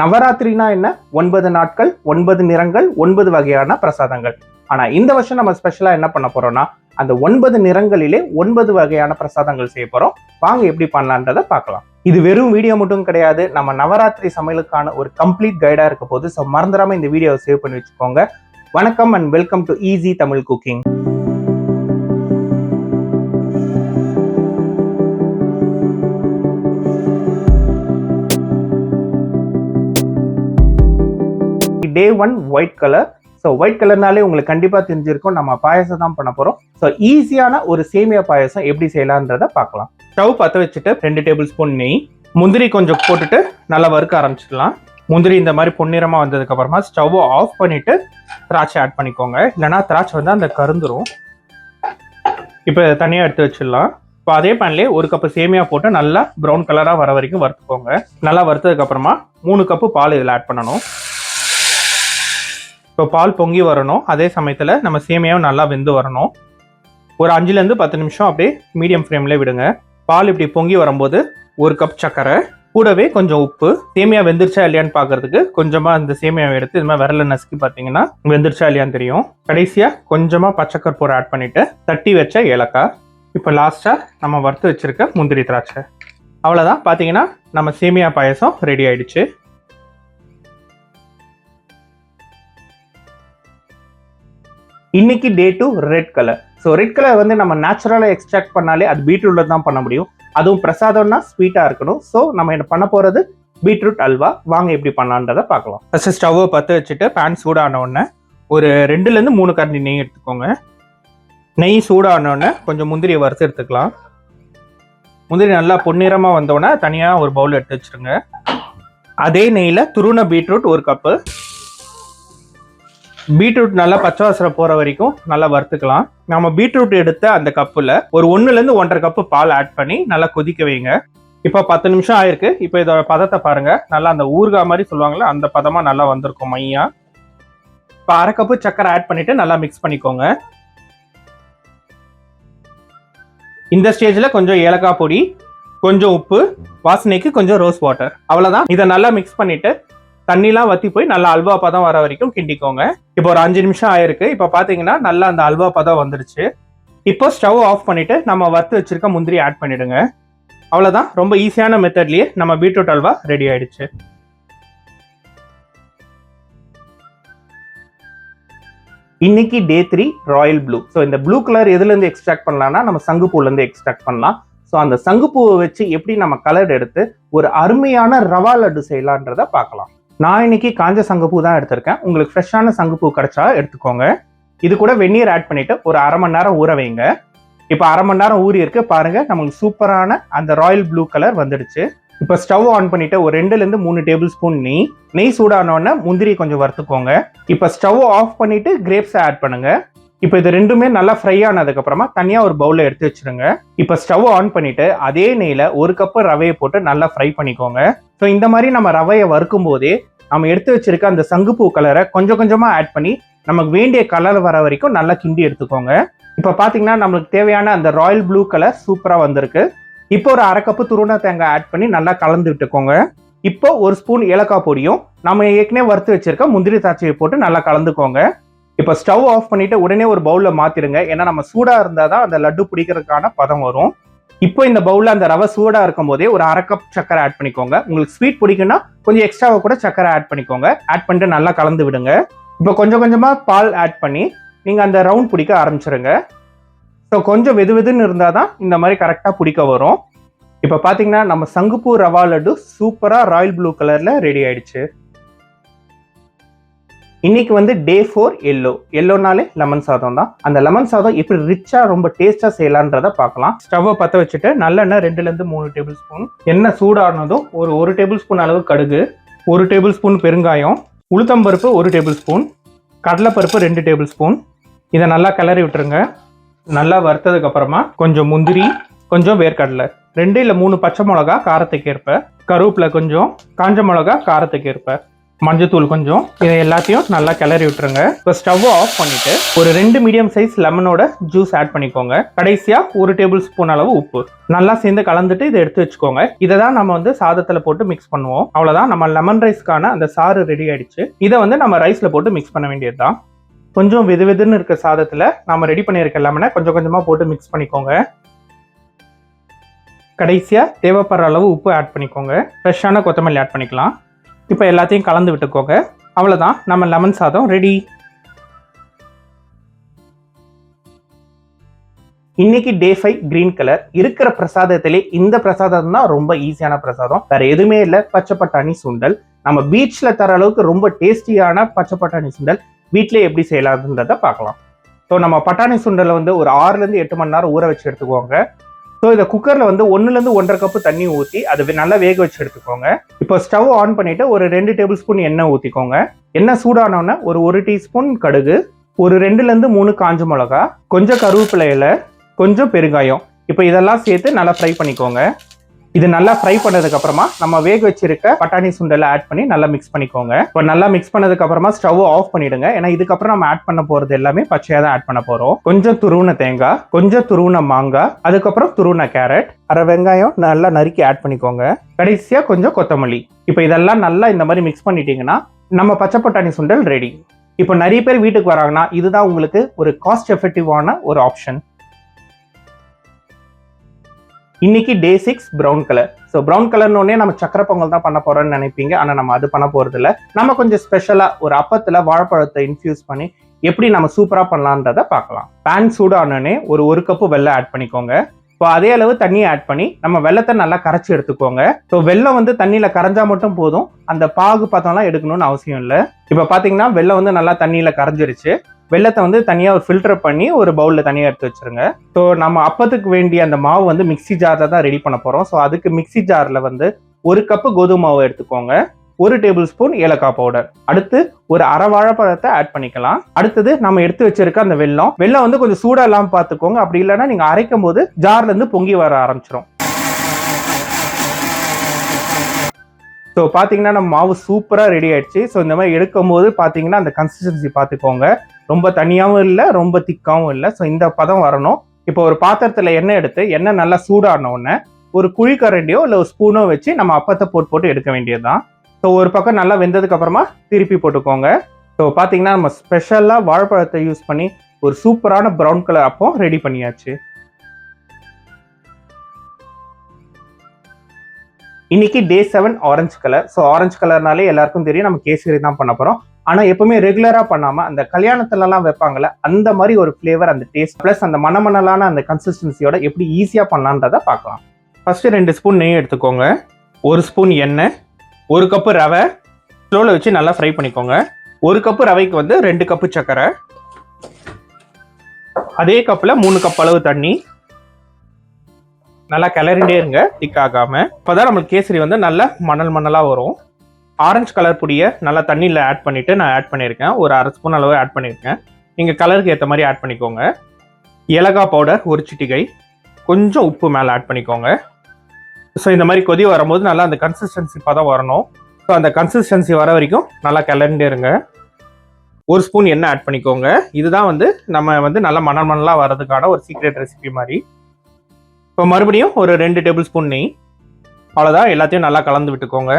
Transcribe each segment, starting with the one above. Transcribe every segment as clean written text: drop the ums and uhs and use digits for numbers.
நவராத்திரினா என்ன? 9 நாட்கள், 9 நிறங்கள், 9 வகையான பிரசாதங்கள். ஆனா இந்த வருஷம் நம்ம ஸ்பெஷலா என்ன பண்ண போறோம்னா, அந்த 9 நிறங்களிலே 9 வகையான பிரசாதங்கள் செய்ய போறோம். வாங்க எப்படி பண்ணலான்றத பார்க்கலாம். இது வெறும் வீடியோ மட்டும் கிடையாது. நம்ம நவராத்திரி சமையலுக்கான ஒரு கம்ப்ளீட் கைடா இருக்க போது. ஸோ மறந்துடாம இந்த வீடியோவை சேவ் பண்ணி வச்சுக்கோங்க. வணக்கம் and welcome to easy Tamil cooking. Day 1 white colour. So white கலர்னாலே உங்களுக்கு கண்டிப்பா தெரிஞ்சிருக்கும், நம்ம பாயசம் தான் பண்ண போறோம். ஸோ ஈஸியான ஒரு சேமியா பாயசம் எப்படி செய்யலான்றத பார்க்கலாம். ஸ்டவ் பற்ற வச்சுட்டு 2 டேபிள் ஸ்பூன் நெய், முந்திரி கொஞ்சம் போட்டுட்டு நல்லா வறுக்க ஆரம்பிச்சிடலாம். முந்திரி இந்த மாதிரி பொன்னிறமா வந்ததுக்கு அப்புறமா ஸ்டவ் ஆஃப் பண்ணிட்டு திராட்சை ஆட் பண்ணிக்கோங்க. இல்லைன்னா திராட்சை வந்து அந்த கருந்துரும். இப்போ தனியாக எடுத்து வச்சிடலாம். இப்போ அதே பேன்லேயே 1 கப்பு சேமியா போட்டு நல்லா ப்ரௌன் கலராக வர வரைக்கும் வறுத்துக்கோங்க. நல்லா வறுத்ததுக்கு அப்புறமா 3 கப்பு பால் இதில் ஆட் பண்ணணும். இப்போ பால் பொங்கி வரணும். அதே சமயத்தில் நம்ம சேமியாவும் நல்லா வெந்து வரணும். ஒரு 5லேருந்து 10 நிமிஷம் அப்படியே மீடியம் ஃப்ளேம்லேயே விடுங்க. பால் இப்படி பொங்கி வரும்போது 1 கப் சர்க்கரை, கூடவே கொஞ்சம் உப்பு. சேமியா வெந்துருச்சா இல்லையான்னு பார்க்கறதுக்கு கொஞ்சமாக இந்த சேமியாவை எடுத்து இது மாதிரி விரல நசுக்கி பார்த்தீங்கன்னா வெந்துருச்சா இல்லையான்னு தெரியும். கடைசியாக கொஞ்சமாக பச்சைக்கற்பூரம் ஆட் பண்ணிவிட்டு தட்டி வச்ச ஏலக்காய். இப்போ லாஸ்ட்டாக நம்ம வறுத்து வச்சிருக்க முந்திரி திராட்சை. அவ்வளோதான், பார்த்தீங்கன்னா நம்ம சேமியா பாயசம் ரெடி ஆயிடுச்சு. இன்னைக்கு டே 2 red colour. So red colour வந்து நம்ம நேச்சுரலாக எக்ஸ்ட்ராக்ட் பண்ணாலே அது பீட்ரூட்ல தான் பண்ண முடியும். அதுவும் பிரசாதம்னா ஸ்வீட்டாக இருக்கணும். ஸோ நம்ம என்ன பண்ண போகிறது பீட்ரூட் அல்வா. வாங்க எப்படி பண்ணலான்றதை பார்க்கலாம். ஃபர்ஸ்ட் ஸ்டவ்வை பற்ற வச்சுட்டு பேன் சூடான உடனே ஒரு 2லேருந்து 3 கரண்டி நெய் எடுத்துக்கோங்க. நெய் சூடானோடனே கொஞ்சம் முந்திரியை வறுத்து எடுத்துக்கலாம். முந்திரி நல்லா பொன்னிறமாக வந்தோடனே தனியாக ஒரு பவுல் எடுத்து வச்சுருங்க. அதே நெய்யில் துருவன பீட்ரூட் 1 கப்பு. பீட்ரூட் நல்லா பச்சை வாசனை போகிற வரைக்கும் நல்லா வறுத்துக்கலாம். நம்ம பீட்ரூட் எடுத்த அந்த கப்பில் ஒரு 1லேருந்து 1.5 கப்பு பால் ஆட் பண்ணி நல்லா கொதிக்க வைங்க. இப்போ 10 நிமிஷம் ஆயிருக்கு. இப்போ இதோட பதத்தை பாருங்க. நல்லா அந்த ஊறுகாய் மாதிரி சொல்லுவாங்களே அந்த பதமாக நல்லா வந்திருக்கும் மையா. இப்போ 1/2 கப்பு சர்க்கரை ஆட் பண்ணிட்டு நல்லா மிக்ஸ் பண்ணிக்கோங்க. இந்த ஸ்டேஜில் கொஞ்சம் ஏலக்காய் பொடி, கொஞ்சம் உப்பு, வாசனைக்கு கொஞ்சம் ரோஸ் வாட்டர். அவ்வளோதான். இதை நல்லா மிக்ஸ் பண்ணிட்டு தண்ணிலாம் வற்றி போய் நல்லா அல்வா பதம் வர வரைக்கும் கிண்டிக்கோங்க. இப்போ ஒரு 5 நிமிஷம் ஆயிருக்கு. இப்போ பார்த்தீங்கன்னா நல்லா அந்த அல்வா பதம் வந்துடுச்சு. இப்போ ஸ்டவ் ஆஃப் பண்ணிட்டு நம்ம வறுத்து வச்சிருக்க முந்திரி ஆட் பண்ணிடுங்க. அவ்வளோதான், ரொம்ப ஈஸியான மெத்தட்லயே நம்ம பீட்ரூட் அல்வா ரெடி ஆயிடுச்சு. இன்னைக்கு டே 3 ராயல் ப்ளூ. ஸோ இந்த ப்ளூ கலர் எதுலேருந்து எக்ஸ்ட்ராக்ட் பண்ணலாம்னா நம்ம சங்குப்பூலேருந்து எக்ஸ்ட்ராக்ட் பண்ணலாம். ஸோ அந்த சங்குப்பூவை வச்சு எப்படி நம்ம கலர் எடுத்து ஒரு அருமையான ரவா லட்டு செய்யலான்றதை பார்க்கலாம். நான் இன்னைக்கு காஞ்ச சங்குப்பூ தான் எடுத்திருக்கேன். உங்களுக்கு ஃப்ரெஷ்ஷான சங்குப்பூ கிடைச்சா எடுத்துக்கோங்க. இது கூட வெந்நீர் ஆட் பண்ணிட்டு ஒரு 1/2 மணி நேரம் ஊற வைங்க. இப்போ 1/2 மணி நேரம் ஊறி இருக்கு பாருங்க. நமக்கு சூப்பரான அந்த ராயல் ப்ளூ கலர் வந்துடுச்சு. இப்போ ஸ்டவ் ஆன் பண்ணிட்டு ஒரு 2லேருந்து 3 டேபிள் ஸ்பூன் நெய் சூடானோடனே முந்திரி கொஞ்சம் வறுத்துக்கோங்க. இப்போ ஸ்டவ் ஆஃப் பண்ணிட்டு கிரேப்ஸை ஆட் பண்ணுங்க. இப்போ இது ரெண்டுமே நல்லா ஃப்ரை ஆனதுக்கு அப்புறமா தனியா ஒரு பவுல்ல எடுத்து வச்சிருங்க. இப்போ ஸ்டவ் ஆன் பண்ணிட்டு அதே நெய்ல 1 கப்பு ரவையை போட்டு நல்லா ஃப்ரை பண்ணிக்கோங்க. ஸோ இந்த மாதிரி நம்ம ரவையை வறுக்கும் போதே நம்ம எடுத்து வச்சிருக்க அந்த சங்குப்பூ கலரை கொஞ்சம் கொஞ்சமா ஆட் பண்ணி நமக்கு வேண்டிய கலர் வர வரைக்கும் நல்லா கிண்டி எடுத்துக்கோங்க. இப்போ பாத்தீங்கன்னா நம்மளுக்கு தேவையான அந்த ராயல் ப்ளூ கலர் சூப்பரா வந்திருக்கு. இப்போ ஒரு 1/2 கப்பு துருவன தேங்காய் ஆட் பண்ணி நல்லா கலந்து விட்டுக்கோங்க. இப்போ 1 ஸ்பூன் ஏலக்காய் பொடியும் நம்ம ஏற்கனவே வறுத்து வச்சிருக்க முந்திரி திராட்சையை போட்டு நல்லா கலந்துக்கோங்க. இப்போ ஸ்டவ் ஆஃப் பண்ணிட்டு உடனே ஒரு பவுல்ல மாத்திருங்க. ஏன்னா நம்ம சூடா இருந்தாதான் அந்த லட்டு பிடிக்கிறதுக்கான பதம் வரும். இப்போ இந்த பவுல்ல அந்த ரவை சூடா இருக்கும் போதே ஒரு 1/2 கப் சர்க்கரை ஆட் பண்ணிக்கோங்க. உங்களுக்கு ஸ்வீட் பிடிக்குன்னா கொஞ்சம் எக்ஸ்ட்ராவா கூட சர்க்கரை ஆட் பண்ணிக்கோங்க. ஆட் பண்ணிட்டு நல்லா கலந்து விடுங்க. இப்போ கொஞ்சம் கொஞ்சமா பால் ஆட் பண்ணி நீங்க அந்த ரவுண்ட் பிடிக்க ஆரம்பிச்சிருங்க. ஸோ கொஞ்சம் வெது வெதுன்னு இருந்தாதான் இந்த மாதிரி கரெக்டா பிடிக்க வரும். இப்போ பாத்தீங்கன்னா நம்ம சங்குப்பூ ரவா லட்டு சூப்பரா ராயல் ப்ளூ கலர்ல ரெடி ஆயிடுச்சு. இன்னைக்கு வந்து டே 4 எல்லோ. எல்லோனாலே லெமன் சாதம் தான். அந்த லெமன் சாதம் எப்படி ரிச்சா ரொம்ப டேஸ்டா செய்யலான்றத பார்க்கலாம். ஸ்டவ்வை பற்ற வச்சுட்டு நல்லெண்ணெய் 2லேருந்து 3 டேபிள் ஸ்பூன். எண்ணெய் சூடானதும் ஒரு 1 டேபிள் ஸ்பூன் அளவு கடுகு, 1 டேபிள் ஸ்பூன் பெருங்காயம், உளுத்தம்பருப்பு 1 டேபிள் ஸ்பூன், கடலைப்பருப்பு 2 டேபிள் ஸ்பூன். இதை நல்லா கிளறி விட்டுருங்க. நல்லா வறுத்ததுக்கு அப்புறமா கொஞ்சம் முந்திரி, கொஞ்சம் வேர்க்கடலை, 2 இல்லை 3 பச்சை மிளகா காரத்துக்கு ஏற்ப, கருவேப்பிலை கொஞ்சம், காஞ்ச மிளகா காரத்துக்கு ஏற்ப. மஞ்சத்தூள் கொஞ்சம், இதை எல்லாத்தையும் நல்லா கிளறி விட்டுருங்க. இப்போ ஸ்டவ் ஆஃப் பண்ணிட்டு ஒரு 2 மீடியம் சைஸ் லெமனோட ஜூஸ் ஆட் பண்ணிக்கோங்க. கடைசியா 1 டேபிள் ஸ்பூன் அளவு உப்பு நல்லா சேர்ந்து கலந்துட்டு இதை எடுத்து வச்சுக்கோங்க. இதை தான் நம்ம வந்து சாதத்துல போட்டு மிக்ஸ் பண்ணுவோம். அவ்வளவுதான், நம்ம லெமன் ரைஸ்க்கான அந்த சாறு ரெடி ஆயிடுச்சு. இதை வந்து நம்ம ரைஸ்ல போட்டு மிக்ஸ் பண்ண வேண்டியதுதான். கொஞ்சம் வெது வெதுன்னு இருக்க சாதத்துல நம்ம ரெடி பண்ணியிருக்க லெமனை கொஞ்சம் கொஞ்சமா போட்டு மிக்ஸ் பண்ணிக்கோங்க. கடைசியா தேவைப்படுற அளவு உப்பு ஆட் பண்ணிக்கோங்க. ஃப்ரெஷ்ஷான கொத்தமல்லி ஆட் பண்ணிக்கலாம். இப்போ எல்லாத்தையும் கலந்து விட்டுக்கோங்க. அவ்வளோதான், நம்ம லெமன் சாதம் ரெடி. இன்னைக்கு டே 5 கிரீன் கலர் இருக்கிற பிரசாதத்திலே இந்த பிரசாதம் தான் ரொம்ப ஈஸியான பிரசாதம். வேற எதுவுமே இல்லை, பச்சை பட்டாணி சுண்டல். நம்ம பீச்ல தர அளவுக்கு ரொம்ப டேஸ்டியான பச்சை பட்டாணி சுண்டல் வீட்டிலே எப்படி செய்யலாம்ன்றத பார்க்கலாம். ஸோ நம்ம பட்டாணி சுண்டலை வந்து ஒரு 6லேருந்து 8 மணி நேரம் ஊற வச்சு எடுத்துக்கோங்க. ஸோ இதை குக்கரில் வந்து 1லேருந்து 1.5 கப்பு தண்ணி ஊற்றி அதை நல்லா வேக வச்சு எடுத்துக்கோங்க. இப்போ ஸ்டவ் ஆன் பண்ணிட்டு ஒரு 2 டேபிள் ஸ்பூன் எண்ணெய் ஊற்றிக்கோங்க. எண்ணெய் சூடானோன்னா ஒரு 1 டீஸ்பூன் கடுகு, ஒரு 2லேருந்து 3 காஞ்ச மிளகா, கொஞ்சம் கருவேப்பிலை இலை, கொஞ்சம் பெருங்காயம். இப்போ இதெல்லாம் சேர்த்து நல்லா ஃப்ரை பண்ணிக்கோங்க. இது நல்லா ஃப்ரை பண்ணதுக்கு அப்புறமா நம்ம வேக வச்சிருக்க பட்டாணி சுண்டலை ஆட் பண்ணி நல்லா மிக்ஸ் பண்ணிக்கோங்க. இப்போ நல்லா மிக்ஸ் பண்ணதுக்கு அப்புறமா ஸ்டவ் ஆஃப் பண்ணிடுங்க. ஏன்னா இதுக்கப்புறம் நம்ம ஆட் பண்ண போறது எல்லாமே பச்சையா தான் ஆட் பண்ண போறோம். கொஞ்சம் துருவின தேங்காய், கொஞ்சம் துருவின மாங்காய், அதுக்கப்புறம் துருவின கேரட், அரை வெங்காயம் நல்லா நறுக்கி ஆட் பண்ணிக்கோங்க. கடைசியா கொஞ்சம் கொத்தமல்லி. இப்போ இதெல்லாம் நல்லா இந்த மாதிரி மிக்ஸ் பண்ணிட்டீங்கன்னா நம்ம பச்சை பட்டாணி சுண்டல் ரெடி. இப்போ நிறைய பேர் வீட்டுக்கு வராங்கன்னா இதுதான் உங்களுக்கு ஒரு காஸ்ட் எஃபெக்டிவான ஒரு ஆப்ஷன். இன்னைக்கு டே 6 ப்ரௌன் கலர். ஸோ ப்ரௌன் கலர்னோடனே நம்ம சக்கரை பொங்கல் தான் பண்ண போறோம்னு நினைப்பீங்க. ஆனால் நம்ம அது பண்ண போறது இல்லை. நம்ம கொஞ்சம் ஸ்பெஷலா ஒரு அப்பத்துல வாழைப்பழத்தை இன்ஃபியூஸ் பண்ணி எப்படி நம்ம சூப்பரா பண்ணலான்றத பார்க்கலாம். பேன் சூடானோடனே ஒரு கப்பு வெல்லம் ஆட் பண்ணிக்கோங்க. இப்போ அதே அளவு தண்ணியை ஆட் பண்ணி நம்ம வெல்லத்தை நல்லா கரைச்சி எடுத்துக்கோங்க. ஸோ வெல்லம் வந்து தண்ணியில கரைஞ்சா மட்டும் போதும், அந்த பாகு பதம்லாம் எடுக்கணும்னு அவசியம் இல்லை. இப்போ பாத்தீங்கன்னா வெல்லம் வந்து நல்லா தண்ணியில கரைஞ்சிருச்சு. வெள்ளத்தை வந்து தனியாக ஒரு ஃபில்டர் பண்ணி ஒரு பவுலில் தனியாக எடுத்து வச்சுருங்க. ஸோ நம்ம அப்பத்துக்கு வேண்டிய அந்த மாவு வந்து மிக்சி ஜாரில் தான் ரெடி பண்ண போகிறோம். ஸோ அதுக்கு மிக்சி ஜாரில் வந்து 1 கப்பு கோதுமை மாவு எடுத்துக்கோங்க, 1 டேபிள் ஸ்பூன் ஏலக்காய் பவுடர், அடுத்து ஒரு அரை வாழைப்பழத்தை ஆட் பண்ணிக்கலாம். அடுத்தது நம்ம எடுத்து வச்சிருக்க அந்த வெல்லம் வந்து கொஞ்சம் சூடாக இல்லாமல் பார்த்துக்கோங்க. அப்படி இல்லைன்னா நீங்கள் அரைக்கும் போது ஜார்லேருந்து பொங்கி வர ஆரம்பிச்சிடும். ஸோ பார்த்தீங்கன்னா நம்ம மாவு சூப்பராக ரெடி ஆயிடுச்சு. ஸோ இந்த மாதிரி எடுக்கும் போது பார்த்தீங்கன்னா அந்த கன்சிஸ்டன்சி பார்த்துக்கோங்க. ரொம்ப தனியாகவும் இல்லை, ரொம்ப திக்காகவும் இல்லை. ஸோ இந்த பதம் வரணும். இப்போ ஒரு பாத்திரத்தில் எண்ணெய் எடுத்து எண்ணெய் நல்லா சூடான உடனே ஒரு குழிக்கரண்டியோ இல்லை ஒரு ஸ்பூனோ வச்சு நம்ம அப்பத்தை போட்டு எடுக்க வேண்டியது தான். ஸோ ஒரு பக்கம் நல்லா வெந்ததுக்கு அப்புறமா திருப்பி போட்டுக்கோங்க. ஸோ பார்த்தீங்கன்னா நம்ம ஸ்பெஷலாக வாழைப்பழத்தை யூஸ் பண்ணி ஒரு சூப்பரான ப்ரௌன் கலர் அப்பம் ரெடி பண்ணியாச்சு. இன்னைக்கு டே 7 ஆரஞ்சு கலர். ஸோ ஆரஞ்சு கலர்னாலே எல்லாருக்கும் தெரியும் நம்ம கேசரி தான் பண்ண போறோம். ஆனால் எப்பவுமே ரெகுலராக பண்ணாமல் அந்த கல்யாணத்துலலாம் வைப்பாங்கல்ல அந்த மாதிரி ஒரு ஃப்ளேவர், அந்த டேஸ்ட் ப்ளஸ் அந்த மணமணலான அந்த கன்சிஸ்டன்சியோட எப்படி ஈஸியாக பண்ணலான்றதை பார்க்கலாம். ஃபர்ஸ்ட் 2 ஸ்பூன் நெய் எடுத்துக்கோங்க, 1 ஸ்பூன் எண்ணெய், 1 கப்பு ரவை ஸ்லோவில் வச்சு நல்லா ஃப்ரை பண்ணிக்கோங்க. 1 கப்பு ரவைக்கு வந்து 2 கப்பு சர்க்கரை, அதே கப்பில் 3 கப் அளவு தண்ணி. நல்லா கிளறிண்டே இருங்க திக்காகாம. இப்போதான் நம்மளுக்கு கேசரி வந்து நல்லா மணலாக வரும். ஆரஞ்சு கலர் பொடியை நல்லா தண்ணியில் ஆட் பண்ணிட்டு நான் ஆட் பண்ணியிருக்கேன். ஒரு அரை ஸ்பூன் அளவு ஆட் பண்ணியிருக்கேன். நீங்கள் கலருக்கு ஏற்ற மாதிரி ஆட் பண்ணிக்கோங்க. ஏலக்காய் பவுடர் 1 சிட்டிகை, கொஞ்சம் உப்பு மேலே ஆட் பண்ணிக்கோங்க. ஸோ இந்த மாதிரி கொதி வரும்போது நல்லா அந்த கன்சிஸ்டன்சி பதம் வரணும். ஸோ அந்த கன்சிஸ்டன்சி வர வரைக்கும் நல்லா கிளறிண்டே இருங்க. 1 ஸ்பூன் எண்ணெய் ஆட் பண்ணிக்கோங்க. இதுதான் வந்து நம்ம வந்து நல்லா மணலாக வர்றதுக்கான ஒரு சீக்ரெட் ரெசிபி மாதிரி. இப்போ மறுபடியும் ஒரு 2 டேபிள் ஸ்பூன் நெய். அவ்வளோதான், எல்லாத்தையும் நல்லா கலந்து விட்டுக்கோங்க.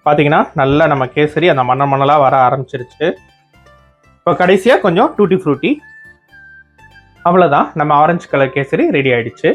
பார்த்தீங்கன்னா நல்லா நம்ம கேசரி அந்த மணலாக வர ஆரம்பிச்சிருச்சு. இப்போ கடைசியாக கொஞ்சம் டூட்டி ஃப்ரூட்டி. அவ்வளோதான், நம்ம ஆரஞ்சு கலர் கேசரி ரெடி ஆயிடுச்சு.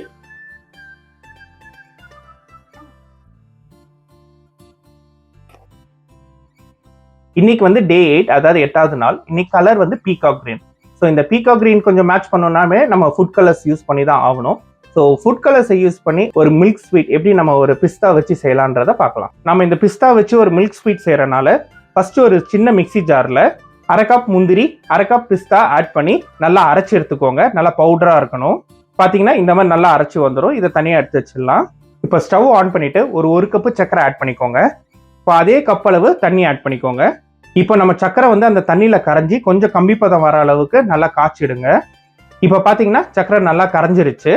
இன்னைக்கு வந்து டே 8, அதாவது 8வது நாள். இன்னைக்கு கலர் வந்து பீகாக் கிரீன். ஸோ இந்த பீகாக் கிரீன் கொஞ்சம் மேட்ச் பண்ணோம்னாமே நம்ம ஃபுட் கலர்ஸ் யூஸ் பண்ணி தான் ஆகணும். ஸோ ஃபுட் கலர்ஸை யூஸ் பண்ணி ஒரு மில்க் ஸ்வீட் எப்படி நம்ம ஒரு பிஸ்தா வச்சு செய்யலான்றதை பார்க்கலாம். நம்ம இந்த பிஸ்தா வச்சு ஒரு மில்க் ஸ்வீட் செய்யறதுனால ஃபர்ஸ்ட் ஒரு சின்ன மிக்சி ஜாரில் 1/2 கப் முந்திரி, 1/2 கப் பிஸ்தா ஆட் பண்ணி நல்லா அரைச்சி எடுத்துக்கோங்க. நல்லா பவுடராக இருக்கணும். பார்த்தீங்கன்னா இந்த மாதிரி நல்லா அரைச்சி வந்துடும். இதை தனியாக எடுத்து வச்சிடலாம். இப்போ ஸ்டவ் ஆன் பண்ணிட்டு ஒரு கப்பு சக்கரை ஆட் பண்ணிக்கோங்க. இப்போ அதே கப் அளவு தண்ணி ஆட் பண்ணிக்கோங்க. இப்போ நம்ம சக்கரை வந்து அந்த தண்ணியில் கரைஞ்சி கொஞ்சம் கம்பி பதம் வர அளவுக்கு நல்லா காய்ச்சிடுங்க. இப்போ பார்த்தீங்கன்னா சக்கரை நல்லா கரைஞ்சிருச்சு.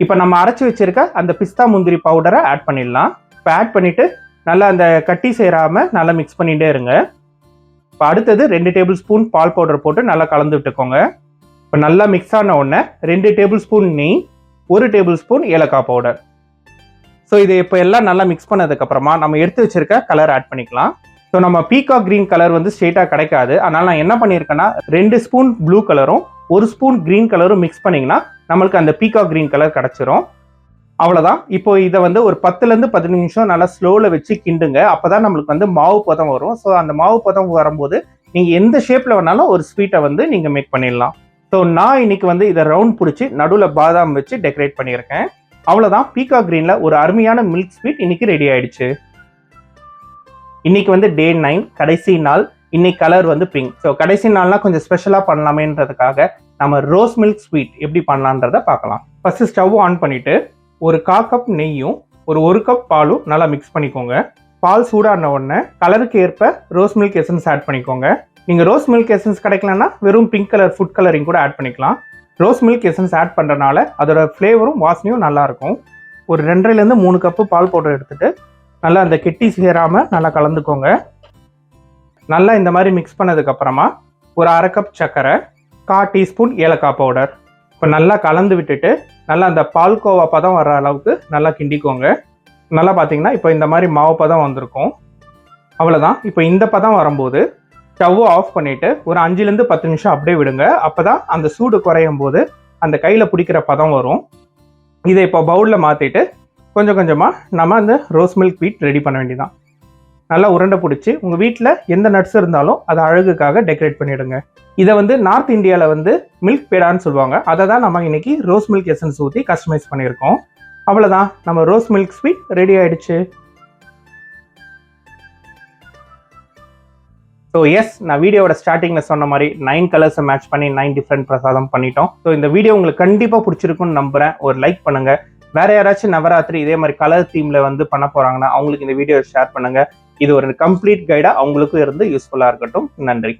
இப்போ நம்ம அரைச்சி வச்சிருக்க அந்த பிஸ்தா முந்திரி பவுடரை ஆட் பண்ணிடலாம். இப்போ ஆட் பண்ணிட்டு நல்லா அந்த கட்டி சேராம நல்லா மிக்ஸ் பண்ணிட்டே இருங்க. இப்போ அடுத்தது 2 டேபிள் ஸ்பூன் பால் பவுடர் போட்டு நல்லா கலந்து விட்டுக்கோங்க. இப்போ நல்லா மிக்ஸ் ஆன உடனே 2 டேபிள் ஸ்பூன் நெய், 1 டேபிள் ஸ்பூன் ஏலக்காய் பவுடர். ஸோ இது இப்போ எல்லாம் நல்லா மிக்ஸ் பண்ணதுக்கு அப்புறமா நம்ம எடுத்து வச்சிருக்க கலர் ஆட் பண்ணிக்கலாம். ஸோ நம்ம பீகாக் கிரீன் கலர் வந்து ஸ்ட்ரெயிட்டாக கிடைக்காது. அதனால நான் என்ன பண்ணியிருக்கேன்னா 2 ஸ்பூன் ப்ளூ கலரும் 1 ஸ்பூன் கிரீன் கலரும் மிக்ஸ் பண்ணிங்கன்னா நம்மளுக்கு அந்த பீகாக் கிரீன் கலர் கிடச்சிரும். அவ்வளோதான். இப்போ இதை வந்து ஒரு 10லேருந்து 15 நிமிஷம் நல்லா ஸ்லோவில் வச்சு கிண்டுங்க. அப்போ தான் நம்மளுக்கு வந்து மாவு பதம் வரும். ஸோ அந்த மாவு பதம் வரும்போது நீங்கள் எந்த ஷேப்பில் வேணாலும் ஒரு ஸ்வீட்டை வந்து நீங்கள் மேக் பண்ணிடலாம். ஸோ நான் இன்னைக்கு வந்து இதை ரவுண்ட் பிடிச்சி நடுவில் பாதாம் வச்சு டெக்கரேட் பண்ணியிருக்கேன். அவ்வளோதான். பீகாக் கிரீனில் ஒரு அருமையான மில்க் ஸ்வீட் இன்னைக்கு ரெடி ஆயிடுச்சு. இன்னைக்கு வந்து டே 9 கடைசி நாள். இன்னைக்கு கலர் வந்து பிங்க். ஸோ கடைசி நாள்னா கொஞ்சம் ஸ்பெஷலாக பண்ணலாமேன்றதுக்காக நம்ம ரோஸ் மில்க் ஸ்வீட் எப்படி பண்ணலான்றதை பார்க்கலாம். ஃபர்ஸ்ட் ஸ்டவ் ஆன் பண்ணிட்டு ஒரு 1/4 கப் நெய்யும் ஒரு 1 கப் பாலும் நல்லா மிக்ஸ் பண்ணிக்கோங்க. பால் சூடான உடனே கலருக்கு ஏற்ப ரோஸ் மில்க் எசன்ஸ் ஆட் பண்ணிக்கோங்க. நீங்கள் ரோஸ் மில்க் எசன்ஸ் கிடைக்கலன்னா வெறும் பிங்க் கலர் ஃபுட் கலரிங் கூட ஆட் பண்ணிக்கலாம். ரோஸ் மில்க் எசன்ஸ் ஆட் பண்ணுறதுனால அதோட ஃப்ளேவரும் வாசனையும் நல்லாயிருக்கும். ஒரு 2.5லேருந்து 3 கப்பு பால் பவுடர் எடுத்துகிட்டு நல்லா அந்த கெட்டி சேராமல் நல்லா கலந்துக்கோங்க. நல்லா இந்த மாதிரி மிக்ஸ் பண்ணதுக்கப்புறமா ஒரு 1/2 கப் சர்க்கரை, 1/4 டீஸ்பூன் ஏலக்காய் பவுடர். இப்போ நல்லா கலந்து விட்டுட்டு நல்லா அந்த பால்கோவா பதம் வர்ற அளவுக்கு நல்லா கிண்டிக்கோங்க. நல்லா பார்த்தீங்கன்னா இப்போ இந்த மாதிரி மாவு பதம் வந்திருக்கும். அவ்வளோதான். இப்போ இந்த பதம் வரும்போது ஸ்டவ் ஆஃப் பண்ணிவிட்டு ஒரு 5லேருந்து 10 நிமிஷம் அப்படியே விடுங்க. அப்போ தான் அந்த சூடு குறையும் போது அந்த கையில் பிடிக்கிற பதம் வரும். இதை இப்போ பவுலில் மாற்றிட்டு கொஞ்சம் கொஞ்சமாக நம்ம அந்த ரோஸ் மில்க் ஸ்வீட் ரெடி பண்ண வேண்டியதான். நல்லா உருண்டை பிடிச்சி உங்கள் வீட்டில் எந்த நட்ஸ் இருந்தாலும் அதை அழகுக்காக டெக்கரேட் பண்ணிவிடுங்க. இதை வந்து நார்த் இந்தியாவில் வந்து மில்க் பேடான்னு சொல்லுவாங்க. அதை தான் நம்ம இன்னைக்கு ரோஸ் மில்க் எசன்ஸ் ஊற்றி கஸ்டமைஸ் பண்ணியிருக்கோம். அவ்வளோதான். நம்ம ரோஸ் மில்க் ஸ்வீட் ரெடி ஆயிடுச்சு. ஸோ எஸ், நான் வீடியோவோட ஸ்டார்டிங்கில் சொன்ன மாதிரி 9 கலர்ஸை மேட்ச் பண்ணி 9 டிஃப்ரெண்ட் பிரசாதம் பண்ணிட்டோம். ஸோ இந்த வீடியோ உங்களுக்கு கண்டிப்பாக பிடிச்சிருக்குன்னு நம்புகிறேன். ஒரு லைக் பண்ணுங்கள். வேற யாராச்சும் நவராத்திரி இதே மாதிரி கலர் தீமில் வந்து பண்ண போகிறாங்கன்னா அவங்களுக்கு இந்த வீடியோ ஷேர் பண்ணுங்கள். இது ஒரு கம்ப்ளீட் கைடாக அவங்களுக்கும் இருந்து யூஸ்ஃபுல்லாக இருக்கட்டும். நன்றி.